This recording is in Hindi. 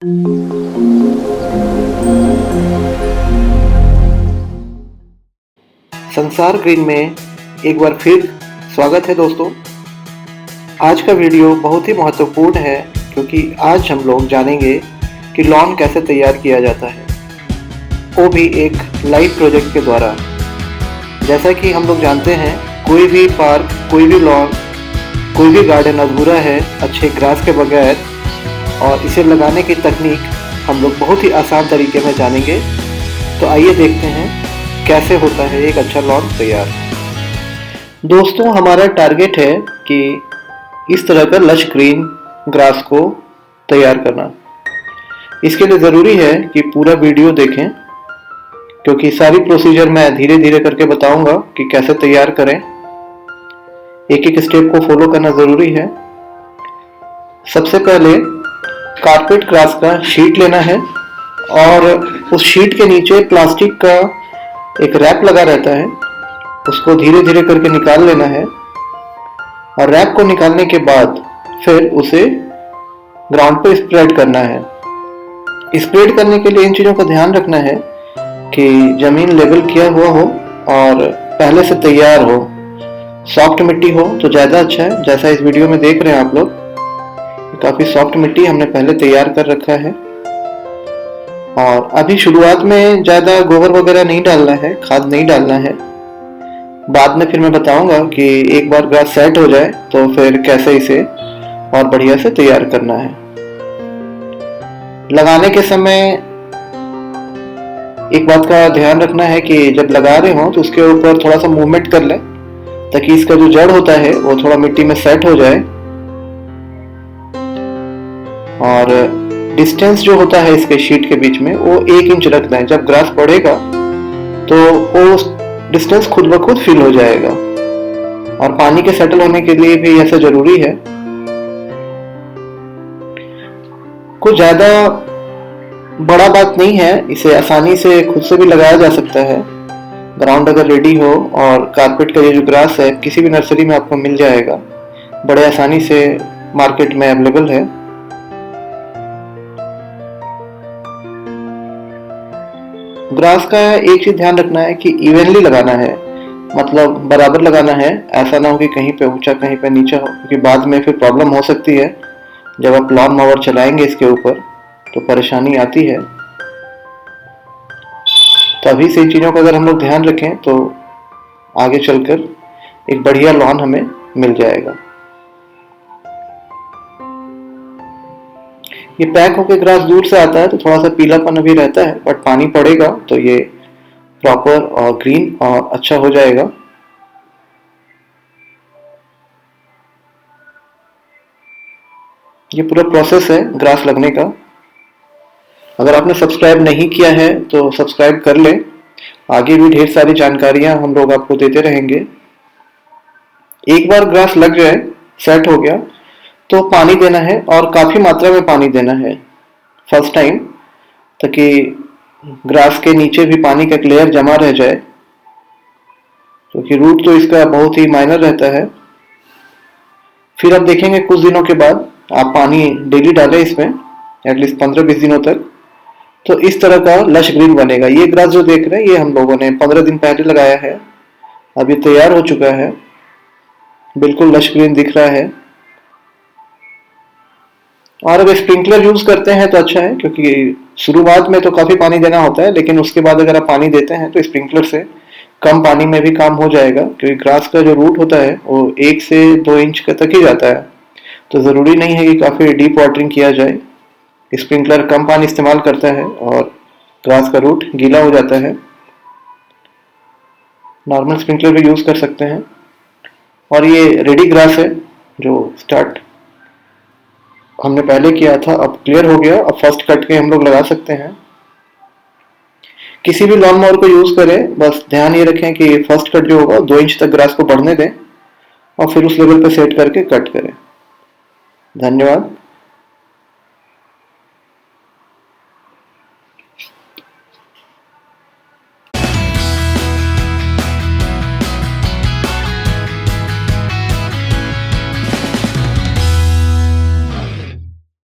संसार ग्रीन में एक बार फिर स्वागत है दोस्तों। आज का वीडियो बहुत ही महत्वपूर्ण है क्योंकि आज हम लोग जानेंगे कि लॉन कैसे तैयार किया जाता है, वो भी एक लाइव प्रोजेक्ट के द्वारा। जैसा कि हम लोग जानते हैं, कोई भी पार्क, कोई भी लॉन, कोई भी गार्डन अधूरा है अच्छे ग्रास के बगैर, और इसे लगाने की तकनीक हम लोग बहुत ही आसान तरीके में जानेंगे। तो आइए देखते हैं कैसे होता है एक अच्छा लॉन तैयार। दोस्तों, हमारा टारगेट है कि इस तरह का लश ग्रीन ग्रास को तैयार करना। इसके लिए ज़रूरी है कि पूरा वीडियो देखें, क्योंकि सारी प्रोसीजर मैं धीरे धीरे करके बताऊंगा कि कैसे तैयार करें। एक एक स्टेप को फॉलो करना ज़रूरी है। सबसे पहले कारपेट ग्रास का शीट लेना है और उस शीट के नीचे प्लास्टिक का एक रैप लगा रहता है, उसको धीरे धीरे करके निकाल लेना है। और रैप को निकालने के बाद फिर उसे ग्राउंड पे स्प्रेड करना है। स्प्रेड करने के लिए इन चीज़ों का ध्यान रखना है कि ज़मीन लेवल किया हुआ हो और पहले से तैयार हो। सॉफ्ट मिट्टी हो तो ज़्यादा अच्छा है। जैसा इस वीडियो में देख रहे हैं आप लोग, काफ़ी सॉफ्ट मिट्टी हमने पहले तैयार कर रखा है। और अभी शुरुआत में ज़्यादा गोबर वगैरह नहीं डालना है, खाद नहीं डालना है। बाद में फिर मैं बताऊंगा कि एक बार ग्रास सेट हो जाए तो फिर कैसे इसे और बढ़िया से तैयार करना है। लगाने के समय एक बात का ध्यान रखना है कि जब लगा रहे हो तो उसके ऊपर थोड़ा सा मूवमेंट कर लें, ताकि इसका जो जड़ होता है वो थोड़ा मिट्टी में सेट हो जाए। और डिस्टेंस जो होता है इसके शीट के बीच में वो 1 इंच रख दें। जब ग्रास बढ़ेगा तो वो डिस्टेंस खुद ब खुद फिल हो जाएगा। और पानी के सेटल होने के लिए भी ऐसा जरूरी है। कुछ ज्यादा बड़ा बात नहीं है, इसे आसानी से खुद से भी लगाया जा सकता है। ग्राउंड अगर रेडी हो और कारपेट का ये जो ग्रास है किसी भी नर्सरी में आपको मिल जाएगा, बड़े आसानी से मार्केट में अवेलेबल है। ग्रास का एक चीज ध्यान रखना है कि इवनली लगाना है, मतलब बराबर लगाना है। ऐसा ना हो कि कहीं पे ऊंचा कहीं पे नीचा हो, क्योंकि बाद में फिर प्रॉब्लम हो सकती है। जब आप लॉन मोवर चलाएंगे इसके ऊपर तो परेशानी आती है। तो अभी से इन चीज़ों का अगर हम लोग ध्यान रखें तो आगे चलकर एक बढ़िया लॉन हमें मिल जाएगा। ये पैक होकर ग्रास दूर से आता है तो थोड़ा सा पीलापन अभी रहता है, बट पानी पड़ेगा तो ये प्रॉपर और ग्रीन और अच्छा हो जाएगा। ये पूरा प्रोसेस है ग्रास लगने का। अगर आपने सब्सक्राइब नहीं किया है तो सब्सक्राइब कर ले। आगे भी ढेर सारी जानकारियां हम लोग आपको देते रहेंगे। एक बार ग्रास लग जाए, सेट हो गया, तो पानी देना है और काफ़ी मात्रा में पानी देना है फर्स्ट टाइम, ताकि ग्रास के नीचे भी पानी का एक लेयर जमा रह जाए, क्योंकि रूट तो इसका बहुत ही माइनर रहता है। फिर आप देखेंगे कुछ दिनों के बाद आप पानी डेली डालें इसमें, एटलीस्ट 15-20 दिनों तक, तो इस तरह का लश ग्रीन बनेगा। ये ग्रास जो देख रहे हैं ये हम लोगों ने 15 दिन पहले लगाया है, अभी तैयार हो चुका है, बिल्कुल लश ग्रीन दिख रहा है। और अगर स्प्रिंकलर यूज करते हैं तो अच्छा है, क्योंकि शुरुआत में तो काफी पानी देना होता है, लेकिन उसके बाद अगर आप पानी देते हैं तो स्प्रिंकलर से कम पानी में भी काम हो जाएगा, क्योंकि ग्रास का जो रूट होता है वो 1 से 2 इंच तक ही जाता है। तो जरूरी नहीं है कि काफी डीप वाटरिंग किया जाए। स्प्रिंकलर कम पानी इस्तेमाल करता है और ग्रास का रूट गीला हो जाता है। नॉर्मल स्प्रिंकलर भी यूज कर सकते हैं। और ये रेडी ग्रास है जो स्टार्ट हमने पहले किया था, अब क्लियर हो गया। अब फर्स्ट कट के हम लोग लगा सकते हैं। किसी भी लॉन मोवर को यूज करें, बस ध्यान ये रखें कि फर्स्ट कट जो होगा 2 इंच तक ग्रास को बढ़ने दें और फिर उस लेवल पे सेट करके कट करें। धन्यवाद।